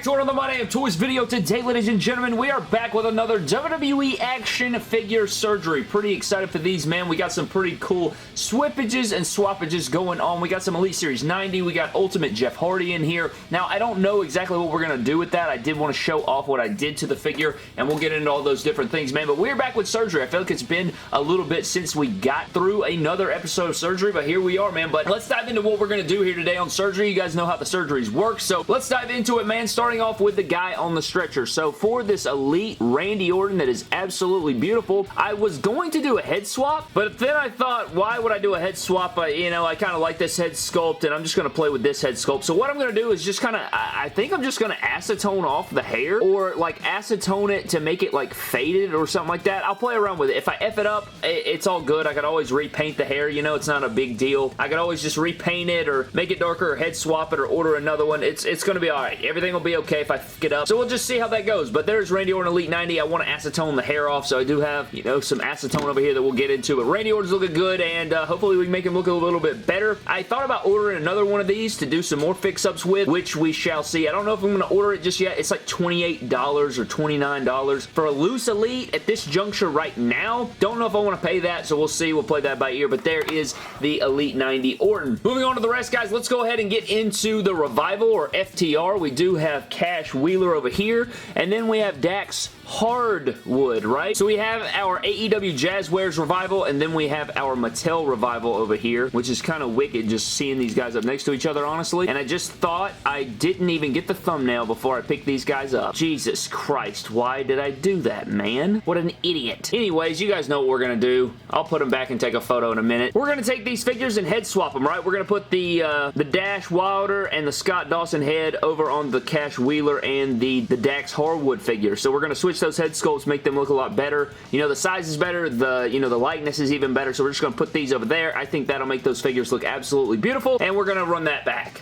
back to another My Damn Toys video. Today, ladies and gentlemen, we are back with another WWE action figure surgery. Pretty excited for these, man. We got some pretty cool swippages and swappages going on. We got some Elite Series 90. We got Ultimate Jeff Hardy in here. Now, I don't know exactly what we're going to do with that. I did want to show off what I did to the figure, and we'll get into all those different things, man. But we're back with surgery. I feel like it's been a little bit since we got through another episode of surgery, but here we are, man. But let's dive into what we're going to do here today on surgery. You guys know how the surgeries work, so let's dive into it, man. Starting off with the guy on the stretcher. So for this Elite Randy Orton that is absolutely beautiful, I was going to do a head swap, but then I thought, why would I do a head swap? You know, I kind of like this head sculpt, and I'm just going to play with this head sculpt. So what I'm going to do is just kind of, I think I'm just going to acetone off the hair, or like acetone it to make it like faded or something like that. I'll play around with it. If I F it up, it's all good. I could always repaint the hair, you know, it's not a big deal. I could always just repaint it or make it darker or head swap it or order another one. It's going to be alright. Everything will be okay if I f it up. So we'll just see how that goes. But there's Randy Orton Elite 90. I want to acetone the hair off, so I do have, you know, some acetone over here that we'll get into. But Randy Orton's looking good, and hopefully we can make him look a little bit better. I thought about ordering another one of these to do some more fix-ups with, which we shall see. I don't know if I'm going to order it just yet. It's like $28 or $29 for a loose Elite at this juncture right now. Don't know if I want to pay that, so we'll see. We'll play that by ear, but there is the Elite 90 Orton. Moving on to the rest, guys, let's go ahead and get into the Revival, or FTR. We do have Cash Wheeler over here, and then we have Dax Hardwood, right? So we have our AEW Jazzwares Revival, and then we have our Mattel Revival over here, which is kind of wicked just seeing these guys up next to each other, honestly. And I just thought I didn't even get the thumbnail before I picked these guys up. Jesus Christ, why did I do that, man? What an idiot. Anyways, you guys know what we're going to do. I'll put them back and take a photo in a minute. We're going to take these figures and head swap them, right? We're going to put the Dash Wilder and the Scott Dawson head over on the Cash Wheeler and the Dax Hardwood figure. So we're going to switch those head sculpts, make them look a lot better. You know, the size is better, the likeness is even better, so we're just going to put these over there. I think that'll make those figures look absolutely beautiful, and we're going to run that back.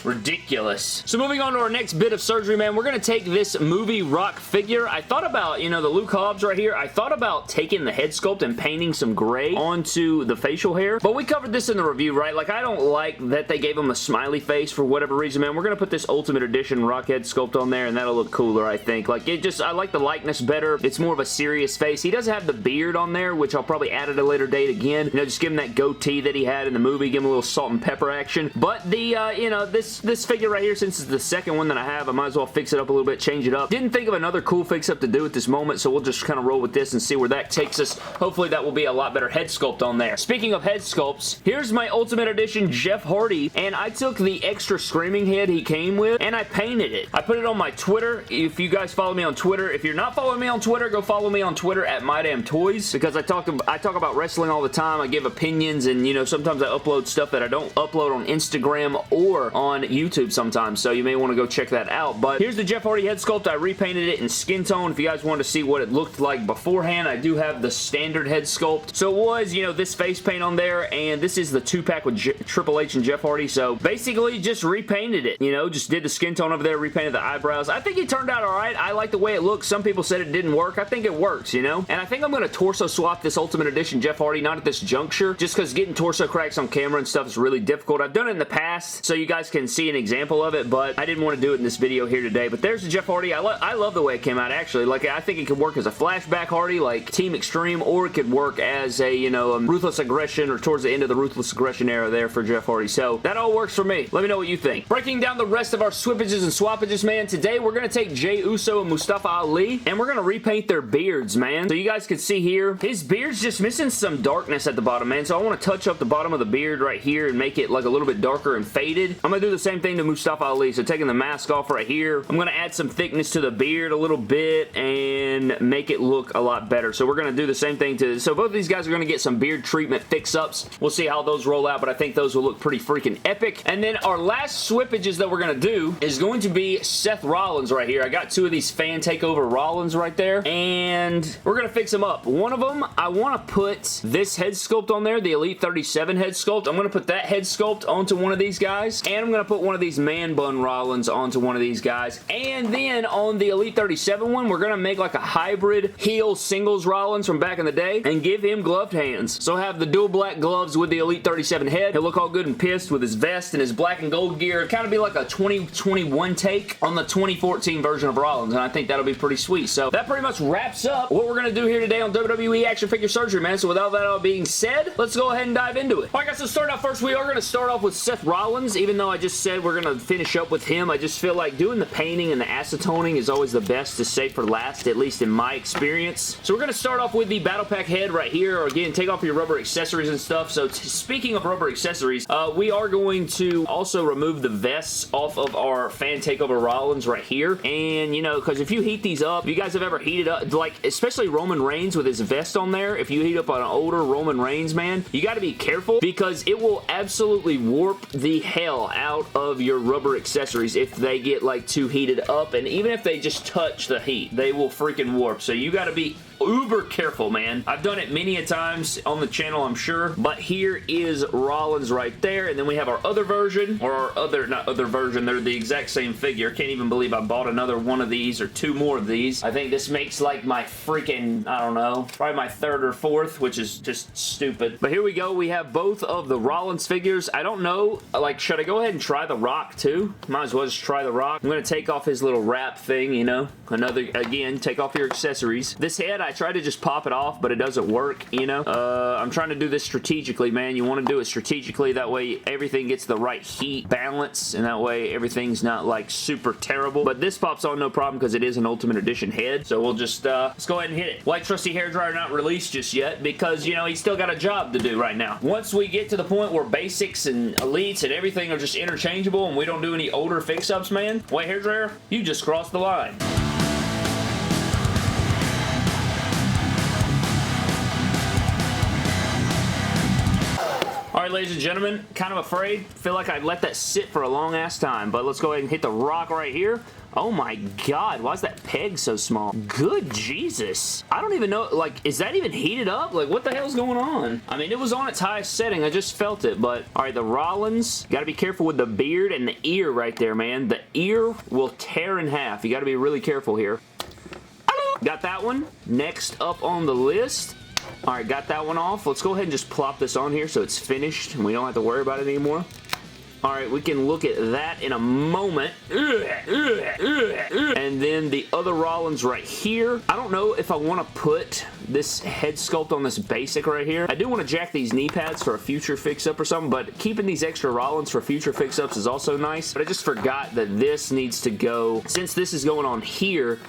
Ridiculous. So moving on to our next bit of surgery, man, we're going to take this movie Rock figure. I thought about, you know, the Luke Hobbs right here. I thought about taking the head sculpt and painting some gray onto the facial hair, but we covered this in the review, right? Like, I don't like that they gave him a smiley face for whatever reason, man. We're going to put this Ultimate Edition Rock head sculpt on there, and that'll look cooler, I think. Like, I like the likeness better. It's more of a serious face. He does have the beard on there, which I'll probably add at a later date again. You know, just give him that goatee that he had in the movie. Give him a little salt and pepper action. But the, you know, this figure right here, since it's the second one that I have, I might as well fix it up a little bit, change it up. Didn't think of another cool fix-up to do at this moment, so we'll just kind of roll with this and see where that takes us. Hopefully that will be a lot better head sculpt on there. Speaking of head sculpts, here's my Ultimate Edition Jeff Hardy, and I took the extra screaming head he came with, and I painted it. I put it on my Twitter. If you guys follow me on Twitter, if you're not following me on Twitter, go follow me on Twitter at MyDamnToys, because I talk about wrestling all the time. I give opinions, and, you know, sometimes I upload stuff that I don't upload on Instagram or on YouTube sometimes, so you may want to go check that out. But here's the Jeff Hardy head sculpt. I repainted it in skin tone. If you guys wanted to see what it looked like beforehand, I do have the standard head sculpt. So it was, you know, this face paint on there, and this is the 2-pack with Triple H and Jeff Hardy. So basically just repainted it, you know, just did the skin tone over there, repainted the eyebrows. I think it turned out alright. I like the way it looks. Some people said it didn't work. I think it works, you know, and I think I'm going to torso swap this Ultimate Edition Jeff Hardy, not at this juncture, just because getting torso cracks on camera and stuff is really difficult. I've done it in the past, so you guys can see an example of it, but I didn't want to do it in this video here today. But there's the Jeff Hardy. I love the way it came out, actually. Like, I think it could work as a flashback Hardy, like Team Extreme, or it could work as a, you know, Ruthless Aggression, or towards the end of the Ruthless Aggression era there for Jeff Hardy. So that all works for me. Let me know what you think. Breaking down the rest of our swippages and swappages, man, today we're going to take Jey Uso and Mustafa Ali, and we're going to repaint their beards, man. So you guys can see here, his beard's just missing some darkness at the bottom, man. So I want to touch up the bottom of the beard right here and make it like a little bit darker and faded. I'm going to do the same thing to Mustafa Ali. So taking the mask off right here, I'm going to add some thickness to the beard a little bit and make it look a lot better. So we're going to do the same thing to, so both of these guys are going to get some beard treatment fix-ups. We'll see how those roll out, but I think those will look pretty freaking epic. And then our last swippages that we're going to do is going to be Seth Rollins right here. I got two of these fan takeover Rollins right there, and we're going to fix them up. One of them, I want to put this head sculpt on there, the Elite 37 head sculpt. I'm going to put that head sculpt onto one of these guys, and I'm going gonna put one of these man bun Rollins onto one of these guys, and then on the Elite 37 one, we're gonna make like a hybrid heel singles Rollins from back in the day and give him gloved hands. So have the dual black gloves with the Elite 37 head. He'll look all good and pissed with his vest and his black and gold gear. It'd kind of be like a 2021 take on the 2014 version of Rollins, and I think that'll be pretty sweet. So that pretty much wraps up what we're gonna do here today on WWE Action Figure Surgery, man. So without that all being said, let's go ahead and dive into it. Alright guys, so start out first, we are gonna start off with Seth Rollins. Even though I just said we're gonna finish up with him, I just feel like doing the painting and the acetoning is always the best to save for last, at least in my experience. So we're gonna start off with the Battle Pack head right here, or again, take off your rubber accessories and stuff. So speaking of rubber accessories, we are going to also remove the vests off of our Fan Takeover Rollins right here. And, you know, because if you heat these up, if you guys have ever heated up, like, especially Roman Reigns with his vest on there, if you heat up an older Roman Reigns, man, you got to be careful because it will absolutely warp the hell out of your rubber accessories if they get, like, too heated up. And even if they just touch the heat, they will freaking warp. So you got to be uber careful, man. I've done it many a times on the channel, I'm sure, but here is Rollins right there, and then we have our other version, or our other, not other version, they're the exact same figure. Can't even believe I bought another one of these, or two more of these. I think this makes like my freaking, I don't know, probably my third or fourth, which is just stupid. But here we go, we have both of the Rollins figures. I don't know, like, should I go ahead and try The Rock too? Might as well just try The Rock. I'm gonna take off his little wrap thing, you know, another, again, take off your accessories. This head, I tried to just pop it off, but it doesn't work, you know. I'm trying to do this strategically, man. You want to do it strategically, that way everything gets the right heat balance, and that way everything's not like super terrible. But this pops on no problem because it is an Ultimate Edition head, so we'll just let's go ahead and hit it. White Trusty Hairdryer not released just yet because, you know, he's still got a job to do right now. Once we get to the point where basics and elites and everything are just interchangeable and we don't do any older fix-ups, man, White Hairdryer, you just crossed the line. Alright, ladies and gentlemen, kind of afraid. Feel like I let that sit for a long ass time, but let's go ahead and hit The Rock right here. Oh my god, why is that peg so small? Good Jesus. I don't even know, like, is that even heated up? Like, what the hell's going on? I mean, it was on its highest setting. I just felt it, but... Alright, the Rollins. Gotta be careful with the beard and the ear right there, man. The ear will tear in half. You gotta be really careful here. Got that one. Next up on the list... Alright, got that one off. Let's go ahead and just plop this on here so it's finished and we don't have to worry about it anymore. Alright, we can look at that in a moment. And then the other Rollins right here. I don't know if I want to put this head sculpt on this basic right here. I do want to jack these knee pads for a future fix-up or something, but keeping these extra Rollins for future fix-ups is also nice. But I just forgot that this needs to go, since this is going on here,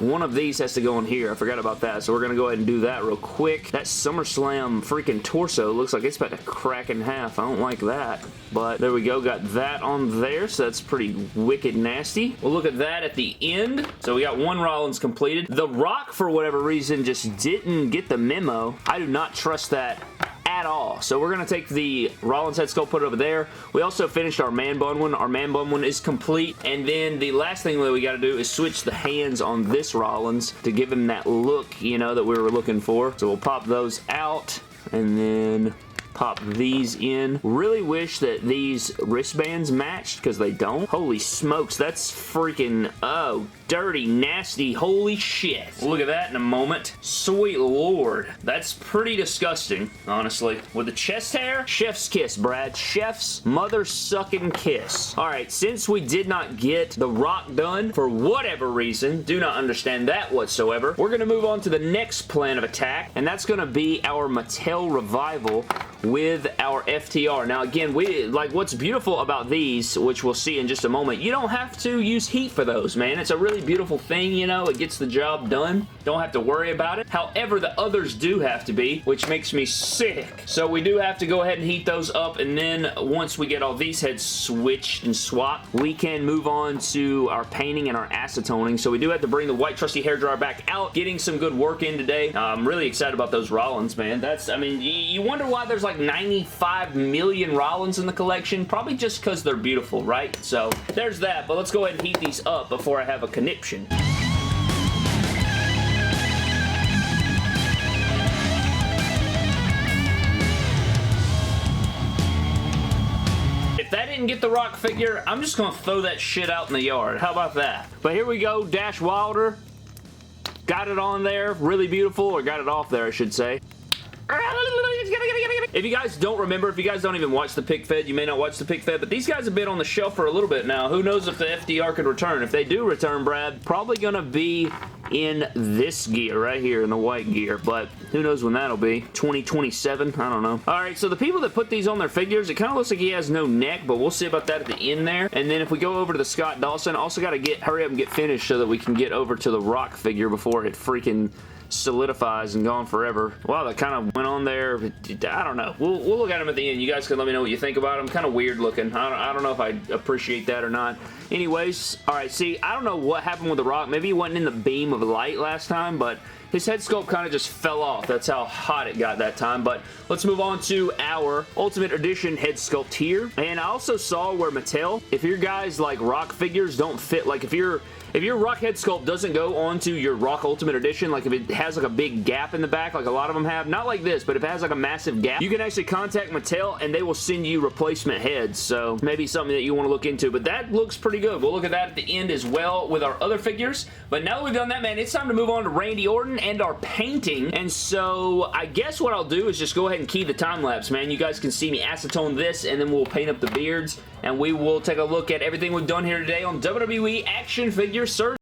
one of these has to go in here. I forgot about that, so we're going to go ahead and do that real quick. That SummerSlam freaking torso looks like it's about to crack in half. I don't like that, but there we go. Got that on there, so that's pretty wicked nasty. We'll look at that at the end. So we got one Rollins completed. The Rock, for whatever reason, just didn't get the memo. I do not trust that at all. So we're going to take the Rollins head sculpt, put it over there. We also finished our man bun one. Our man bun one is complete. And then the last thing that we got to do is switch the hands on this Rollins to give him that look, you know, that we were looking for. So we'll pop those out and then pop these in. Really wish that these wristbands matched because they don't. Holy smokes, that's freaking, oh, dirty, nasty, holy shit. We'll look at that in a moment. Sweet lord. That's pretty disgusting, honestly. With the chest hair, chef's kiss, Brad. Chef's mother-sucking kiss. Alright, since we did not get The Rock done, for whatever reason, do not understand that whatsoever, we're going to move on to the next plan of attack, and that's going to be our Mattel Revival with our FTR. Now, again, like, what's beautiful about these, which we'll see in just a moment, you don't have to use heat for those, man. It's a really beautiful thing, you know. It gets the job done. Don't have to worry about it. However, the others do have to be, which makes me sick. So we do have to go ahead and heat those up, and then once we get all these heads switched and swapped, we can move on to our painting and our acetoning. So we do have to bring the white trusty hairdryer back out, getting some good work in today. I'm really excited about those Rollins, man. That's, I mean, you wonder why there's like 95 million Rollins in the collection. Probably just because they're beautiful, right? So there's that, but let's go ahead and heat these up before I have a conniption. if that didn't get the Rock figure, I'm just gonna throw that shit out in the yard. How about that? But here we go, Dash Wilder. Got it on there, really beautiful, or got it off there, I should say. If you guys don't remember, if you guys don't even watch the pick fed, you may not watch the pick fed, but these guys have been on the shelf for a little bit now. Who knows if the FTR could return? If they do return, Brad, probably gonna be in this gear right here, in the white gear, but who knows when that'll be. 2027? I don't know. Alright, so the people that put these on their figures, it kind of looks like he has no neck, but we'll see about that at the end there. And then if we go over to the Scott Dawson, also got to hurry up and get finished so that we can get over to the Rock figure before it freaking solidifies and gone forever. Wow, that kind of went on there. I don't know. We'll look at him at the end. You guys can let me know what you think about him. Kind of weird looking. I don't know if I appreciate that or not. Anyways, alright, see, I don't know what happened with The Rock. Maybe he wasn't in the beam of light last time, but his head sculpt kind of just fell off. That's how hot it got that time. But let's move on to our Ultimate Edition head sculpt here. And I also saw where Mattel, if your guys like Rock figures don't fit, like if your Rock head sculpt doesn't go onto your Rock Ultimate Edition, like if it has like a big gap in the back, like a lot of them have, not like this, but if it has like a massive gap, you can actually contact Mattel and they will send you replacement heads. So maybe something that you want to look into, but that looks pretty good. We'll look at that at the end as well with our other figures. But now that we've done that, man, it's time to move on to Randy Orton and our painting. And so I guess what I'll do is just go ahead and key the time lapse, man. You guys can see me acetone this and then we'll paint up the beards and we will take a look at everything we've done here today on WWE Action Figure Surgery.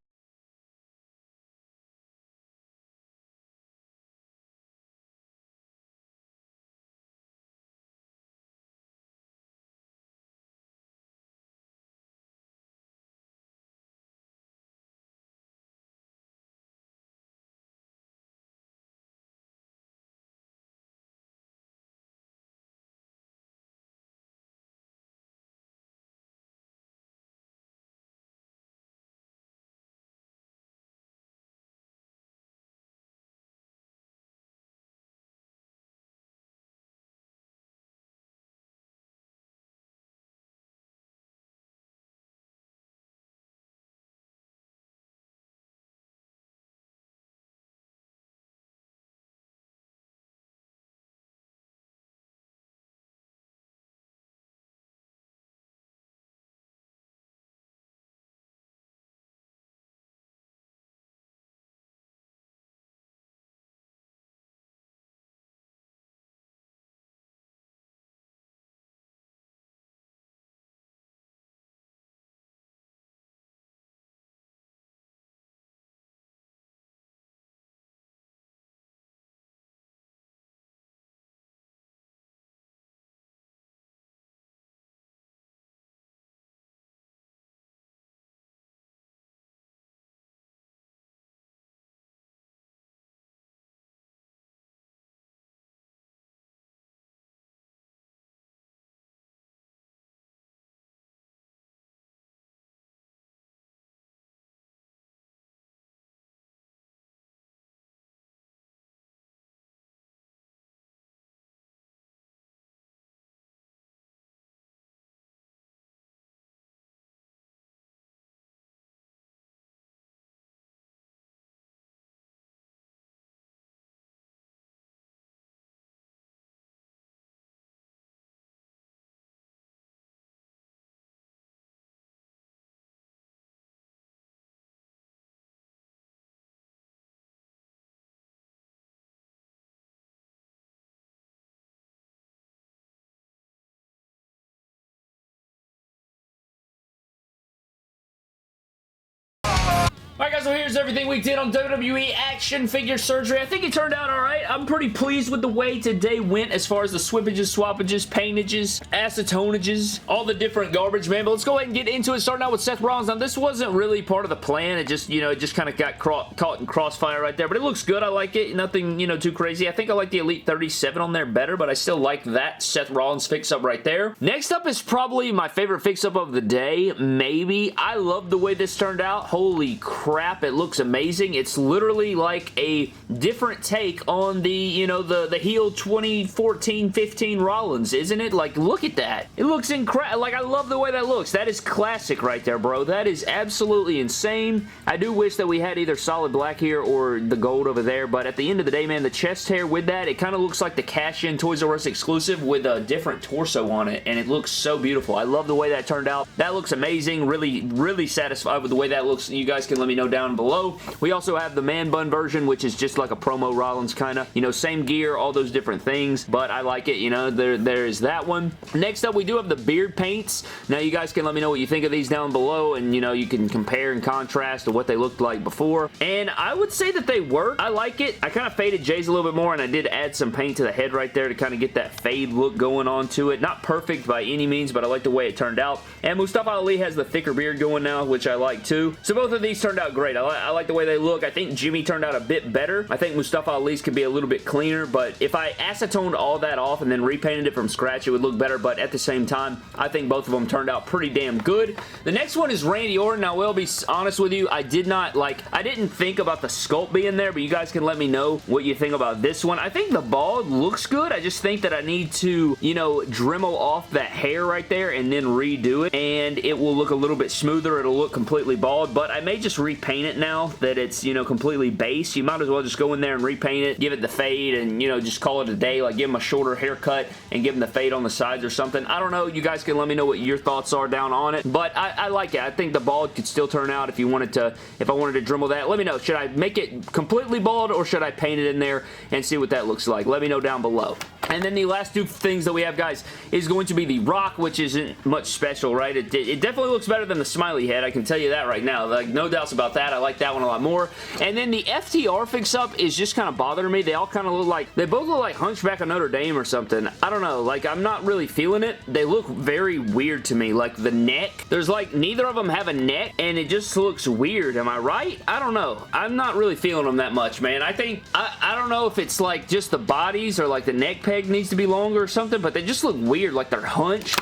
Alright guys, so here's everything we did on WWE Action Figure Surgery. I think it turned out alright. I'm pretty pleased with the way today went as far as the swippages, swappages, paintages, acetonages, all the different garbage, man. But let's go ahead and get into it, starting out with Seth Rollins. Now, this wasn't really part of the plan. It just, it just kind of got caught in crossfire right there. But it looks good. I like it. Nothing, too crazy. I think I like the Elite 37 on there better, but I still like that Seth Rollins fix-up right there. Next up is probably my favorite fix-up of the day, maybe. I love the way this turned out. Holy crap. crap, it looks amazing. It's literally like a different take on the, you know, the heel 2014-15 Rollins, isn't it? Like, look at that. It looks incredible. Like, I love the way that looks. That is classic right there, bro. That is absolutely insane. I do wish that we had either solid black here or the gold over there, but at the end of the day, man, the chest hair with that, it kind of looks like the cash-in Toys R Us exclusive with a different torso on it, and it looks so beautiful. I love the way that turned out. That looks amazing. Really, really satisfied with the way that looks. You guys can let me know down below. We also have the man bun version, which is just like a promo Rollins kind of. You know, same gear, all those different things, but I like it. You know, there is that one. Next up, we do have the beard paints. Now, you guys can let me know what you think of these down below, and, you know, you can compare and contrast to what they looked like before, and I would say that they work. I like it. I kind of faded Jay's a little bit more, and I did add some paint to the head right there to kind of get that fade look going on to it. Not perfect by any means, but I like the way it turned out. And Mustafa Ali has the thicker beard going now, which I like too. So both of these turned out great. I like the way they look. I think Jimmy turned out a bit better. I think Mustafa Ali's could be a little bit cleaner, but if I acetoned all that off and then repainted it from scratch, it would look better, but at the same time, I think both of them turned out pretty damn good. The next one is Randy Orton. Now, I will be honest with you, I didn't think about the sculpt being there, but you guys can let me know what you think about this one. I think the bald looks good. I just think that I need to, you know, Dremel off that hair right there and then redo it, and it will look a little bit smoother. It'll look completely bald, but I may just repaint it now that it's, you know, completely base. You might as well just go in there and repaint it, give it the fade, and, you know, just call it a day. Like, give him a shorter haircut and give him the fade on the sides or something. I don't know. You guys can let me know what your thoughts are down on it, but I like it. I think the bald could still turn out if I wanted to Dremel that. Let me know. Should I make it completely bald or should I paint it in there and see what that looks like? Let me know down below. And then the last two things that we have, guys, is going to be the Rock, which isn't much special, right? It definitely looks better than the smiley head. I can tell you that right now. Like, no doubts about that. I like that one a lot more. And then the FTR fix-up is just kind of bothering me. They all kind of look like, they both look like Hunchback of Notre Dame or something. I don't know. Like, I'm not really feeling it. They look very weird to me. Like, the neck. There's like, neither of them have a neck, and it just looks weird. Am I right? I don't know. I'm not really feeling them that much, man. I think, I don't know if it's like just the bodies or like the neck peg needs to be longer or something, but they just look weird, like they're hunched.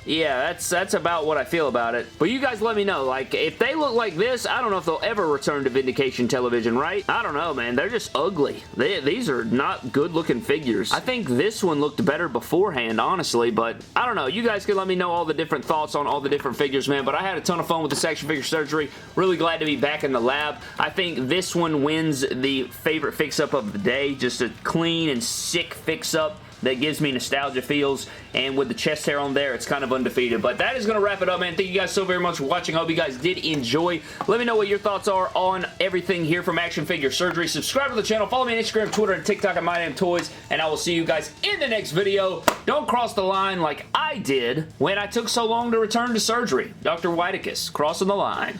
Yeah, that's about what I feel about it. But you guys let me know. Like, if they look like this, I don't know if they'll ever return to Vindication Television, right? I don't know, man. They're just ugly. These are not good-looking figures. I think this one looked better beforehand, honestly, but I don't know. You guys can let me know all the different thoughts on all the different figures, man, but I had a ton of fun with this action figure surgery. Really glad to be back in the lab. I think this one wins the favorite fix-up of the day. Just a clean and sick fix-up that gives me nostalgia feels, and with the chest hair on there, it's kind of undefeated. But that is going to wrap it up, man. Thank you guys so very much for watching. I hope you guys did enjoy. Let me know what your thoughts are on everything here from Action Figure Surgery. Subscribe to the channel. Follow me on Instagram, Twitter, and TikTok at MyDamnToys, and I will see you guys in the next video. Don't cross the line like I did when I took so long to return to surgery. Dr. Whiteicus, crossing the line.